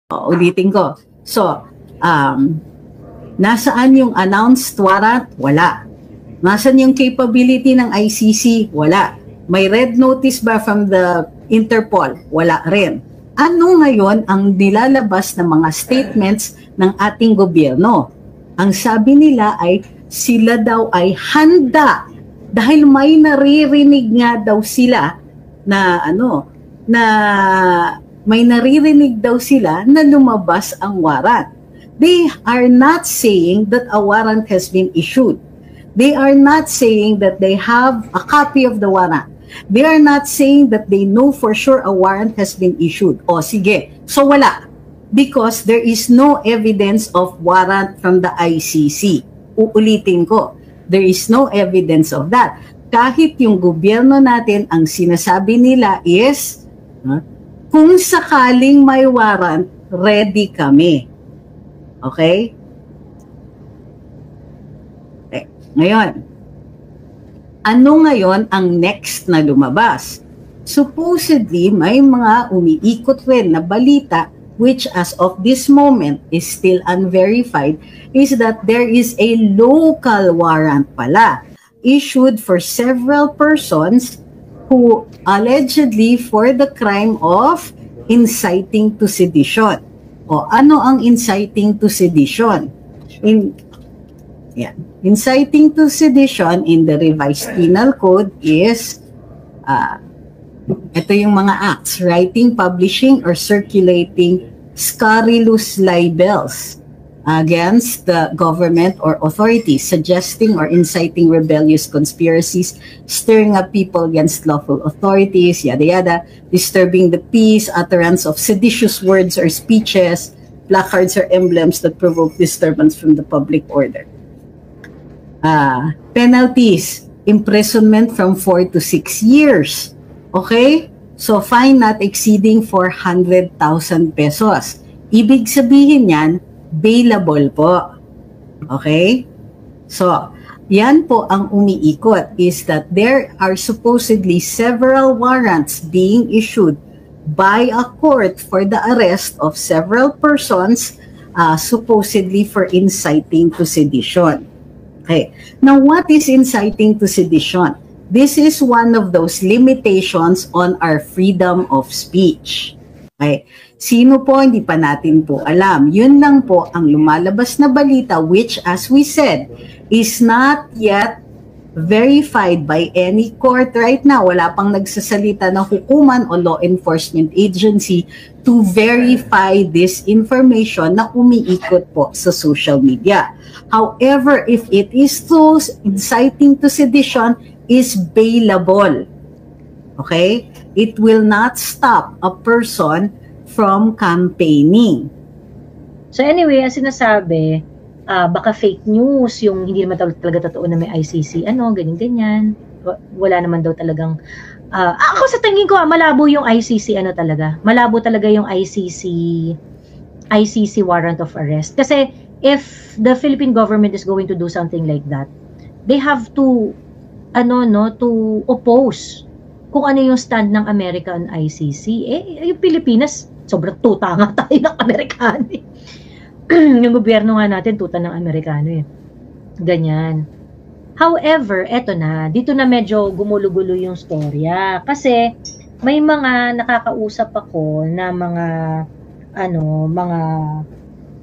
Ulitin ko. So, nasaan yung announced warrant? Wala. Nasaan yung capability ng ICC? Wala. May red notice ba from the Interpol? Wala rin. Ano ngayon ang nilalabas ng mga statements ng ating gobyerno? Ang sabi nila ay sila daw ay handa dahil may naririnig nga daw sila na may naririnig daw sila na lumabas ang warrant. They are not saying that a warrant has been issued. They are not saying that they have a copy of the warrant. They are not saying that they know for sure a warrant has been issued. O sige, so wala. Because there is no evidence of warrant from the ICC. Uulitin ko, there is no evidence of that. Kahit yung gobyerno natin, ang sinasabi nila is, kung sakaling may warrant, ready kami. Okay? Ngayon, ano ngayon ang next na lumabas? Supposedly, may mga umiikot rin na balita which as of this moment is still unverified, is that there is a local warrant pala issued for several persons who allegedly for the crime of inciting to sedition. O ano ang inciting to sedition? Inciting to sedition in the revised penal code is ito yung mga acts: writing, publishing, or circulating scurrilous libels against the government or authorities, suggesting or inciting rebellious conspiracies, stirring up people against lawful authorities, yada yada, disturbing the peace, utterance of seditious words or speeches, placards or emblems that provoke disturbance from the public order. Penalties: imprisonment from 4 to 6 years. Okay? So, fine not exceeding 400,000 pesos. Ibig sabihin yan, bailable po. Okay? So, yan po ang umiikot, is that there are supposedly several warrants being issued by a court for the arrest of several persons supposedly for inciting to sedition. Okay. Now, what is inciting to sedition? This is one of those limitations on our freedom of speech. Okay. Sino po, hindi pa natin po alam. Yun lang po ang lumalabas na balita, which, as we said, is not yet verified by any court right now. Wala pang nagsasalita na hukuman o law enforcement agency to verify this information na umiikot po sa social media. However, if it is true, inciting to sedition is bailable. Okay? It will not stop a person from campaigning. So anyway, ang sinasabi, baka fake news, yung hindi naman talaga totoo na may ICC, ganyan-ganyan. Wala naman daw talagang, ako sa tingin ko, malabo yung ICC, talaga. Malabo talaga yung ICC warrant of arrest. Kasi, if the Philippine government is going to do something like that, they have to, to oppose kung ano yung stand ng America on ICC. Yung Pilipinas, sobrang tuta nga tayo ng Amerikano. Yung gobyerno nga natin, tuta ng Amerikano. Ganyan. However, dito na medyo gumulo-gulo yung storya. Kasi, may mga nakakausap ako na mga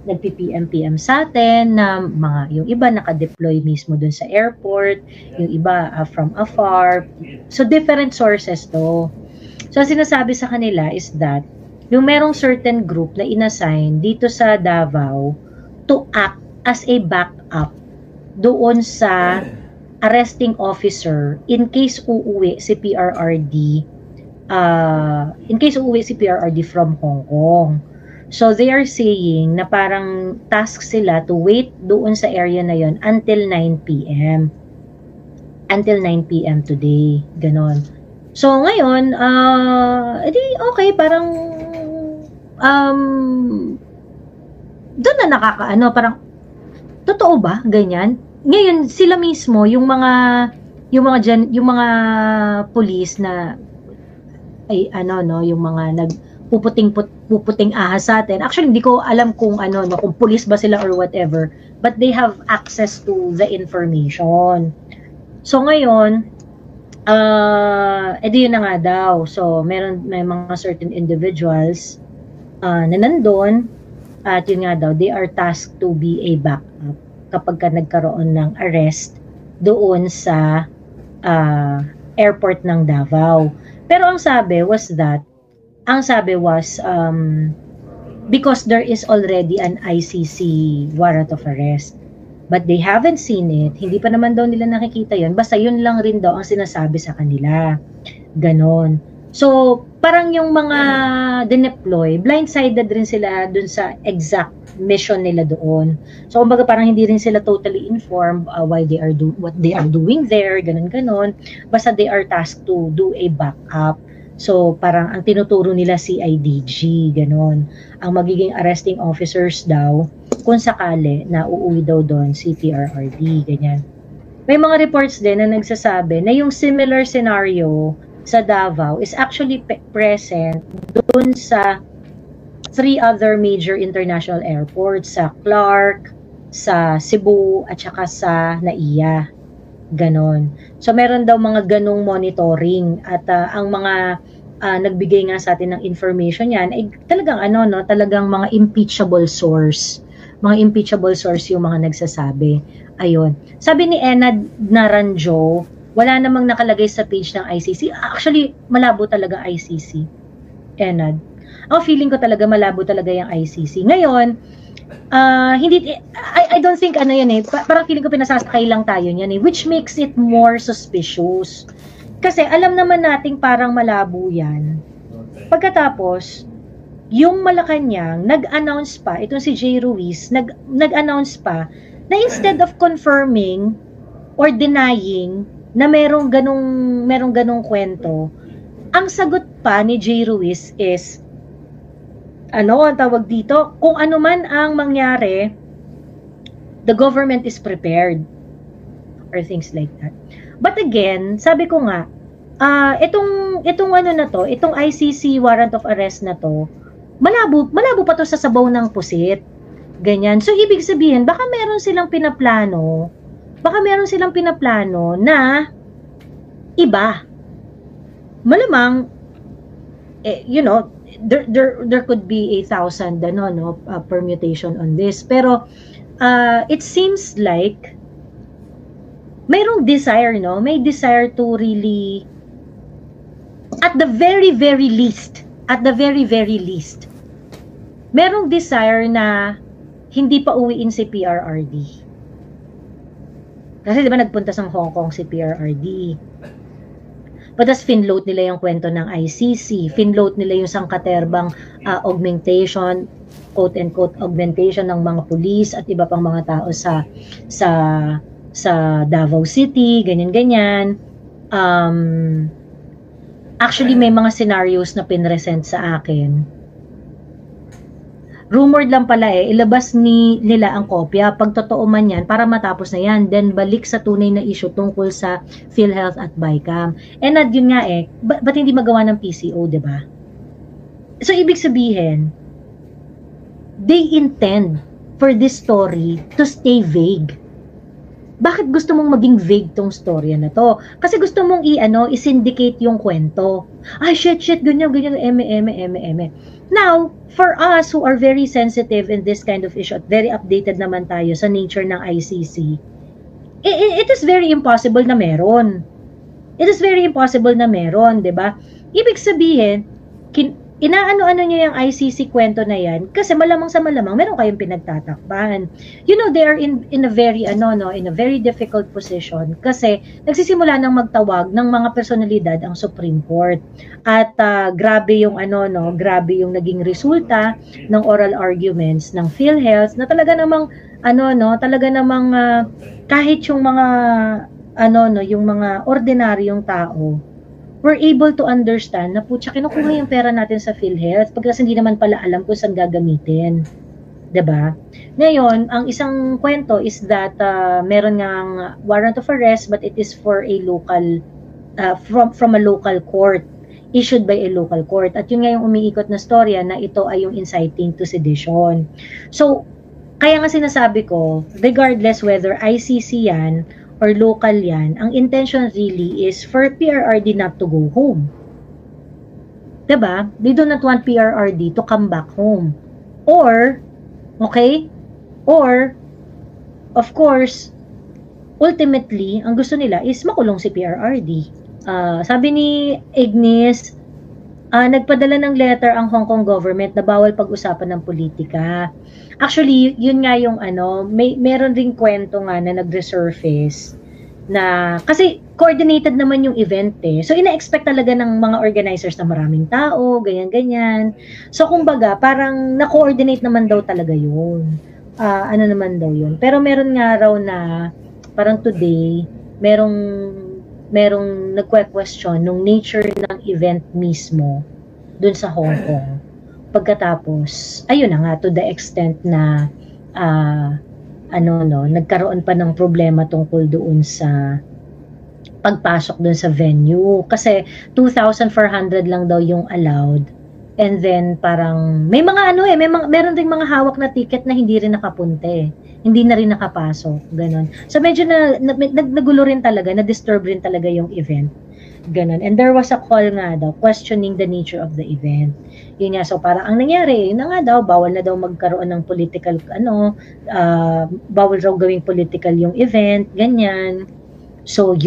nagpi-PM sa atin, na yung iba naka-deploy mismo dun sa airport, yung iba from afar. So, different sources to. So, sinasabi sa kanila is that, yung merong certain group na inassign dito sa Davao to act as a backup doon sa arresting officer in case uuwi si PRRD from Hong Kong. So they are saying na parang task sila to wait doon sa area na yon until 9 p.m. Until 9 p.m. today. Ganon. So ngayon, okay, parang doon na parang totoo ba ganyan? Ngayon sila mismo yung mga police na yung mga puputing ahas sa atin. Actually, hindi ko alam kung ano, no, kung police ba sila or whatever, but they have access to the information. So ngayon, edi yun na nga daw. So may mga certain individuals na nandun, at yun nga daw, they are tasked to be a backup kapag ka nagkaroon ng arrest doon sa airport ng Davao. Pero ang sabi was because there is already an ICC warrant of arrest. But they haven't seen it. Hindi pa naman daw nila nakikita yun. Basta yun lang rin daw ang sinasabi sa kanila. Ganon. So, parang yung mga dineploy, blindsided rin sila dun sa exact mission nila doon. So, kumbaga parang hindi rin sila totally informed why they are what they are doing there, ganon. Basta they are tasked to do a backup. So, parang ang tinuturo nila CIDG, ganon. Ang magiging arresting officers daw, kung sakali na uuwi daw doon si PRRD, ganyan. May mga reports din na nagsasabi na yung similar scenario sa Davao is actually present doon sa 3 other major international airports, sa Clark, sa Cebu, at saka sa NAIA. Ganon. So meron daw mga ganong monitoring at ang mga nagbigay nga sa atin ng information yan ay talagang talagang mga impeachable source. Mga impeachable source yung mga nagsasabi. Ayun. Sabi ni Enad Naranjo, wala namang nakalagay sa page ng ICC. Actually, malabo talaga ICC. Enad. Ang feeling ko talaga malabo talaga yung ICC. Ngayon, I don't think parang feeling ko pinasasakay lang tayo niyan which makes it more suspicious. Kasi alam naman nating parang malabo yan. Pagkatapos, yung Malacanang, nag-announce pa, itong si Jay Ruiz, nag-announce pa, na instead of confirming or denying na merong ganong kwento, ang sagot pa ni Jay Ruiz is, ang tawag dito, kung ano man ang mangyari, the government is prepared, or things like that. But again, sabi ko nga, itong ICC warrant of arrest na to, malabo pa to sa sabaw ng pusit. Ganyan. So, ibig sabihin, baka meron silang pinaplano na iba. Malamang, there could be 1,000 permutation on this. Pero, it seems like, mayroong desire, may desire to really, at the very, very least, merong desire na hindi pa uwiin si PRRD. Kasi di ba nagpunta sa Hong Kong si PRRD. Patas finload nila yung kwento ng ICC, finload nila yung sangkaterbang augmentation, quote-unquote augmentation ng mga pulis at iba pang mga tao sa Davao City, ganyan-ganyan. Actually, may mga scenarios na pinresent sa akin. Rumored lang pala ilabas nila ang kopya. Pag totoo man yan, para matapos na yan, then balik sa tunay na issue tungkol sa PhilHealth at BICAM. And yun nga ba't hindi magawa ng PCO, diba? So, ibig sabihin, they intend for this story to stay vague. Bakit gusto mong maging vague tong storya na to? Kasi gusto mong i-syndicate yung kwento. Ay, shit, ganyan, eme. Now, for us who are very sensitive in this kind of issue at very updated naman tayo sa nature ng ICC, it is very impossible na meron. It is very impossible na meron, diba? Ibig sabihin, inaano-ano nyo yung ICC kwento na yan kasi malamang sa malamang meron kayong pinagtatakpan. They are in a very in a very difficult position kasi nagsisimula nang magtawag ng mga personalidad ang Supreme Court. At grabe yung grabe yung naging resulta ng oral arguments ng PhilHealth na talaga namang kahit yung mga yung mga ordinaryong tao we're able to understand na putya, kinukuha yung pera natin sa PhilHealth pagkas hindi naman pala alam kung saan gagamitin. Diba? Ngayon, ang isang kwento is that meron ngang warrant of arrest but it is for a local, from a local court. issued by a local court. At yun nga yung umiikot na storya na ito ay yung inciting to sedition. So, kaya nga sinasabi ko, regardless whether ICC yan or local yan, ang intention really is for PRRD not to go home. Diba? They do not want PRRD to come back home. Or, okay? Or, of course, ultimately, ang gusto nila is makulong si PRRD. Sabi ni Ignis, nagpadala ng letter ang Hong Kong government na bawal pag-usapan ng politika. Actually, yun nga yung meron ring kwento nga na nag-resurface na, kasi coordinated naman yung event eh. So, ina-expect talaga ng mga organizers na maraming tao, ganyan-ganyan. So, kumbaga, parang na-coordinate naman daw talaga yun. Ano naman daw yun. Pero meron nga raw na, parang today, merong nagque-question nung nature ng event mismo dun sa Hong Kong. Pagkatapos, ayun na nga, to the extent na nagkaroon pa ng problema tungkol doon sa pagpasok doon sa venue. Kasi 2,400 lang daw yung allowed. And then parang may mga meron ding mga hawak na ticket na hindi rin nakapunte. Hindi na rin nakapasok, ganon. So medyo nagulo rin talaga, na-disturb rin talaga yung event. Ganon. And there was a call nga daw questioning the nature of the event. Yun nga, so parang ang nangyari, yun na nga daw, bawal na daw magkaroon ng political, bawal raw gawing political yung event, ganyan. So yun.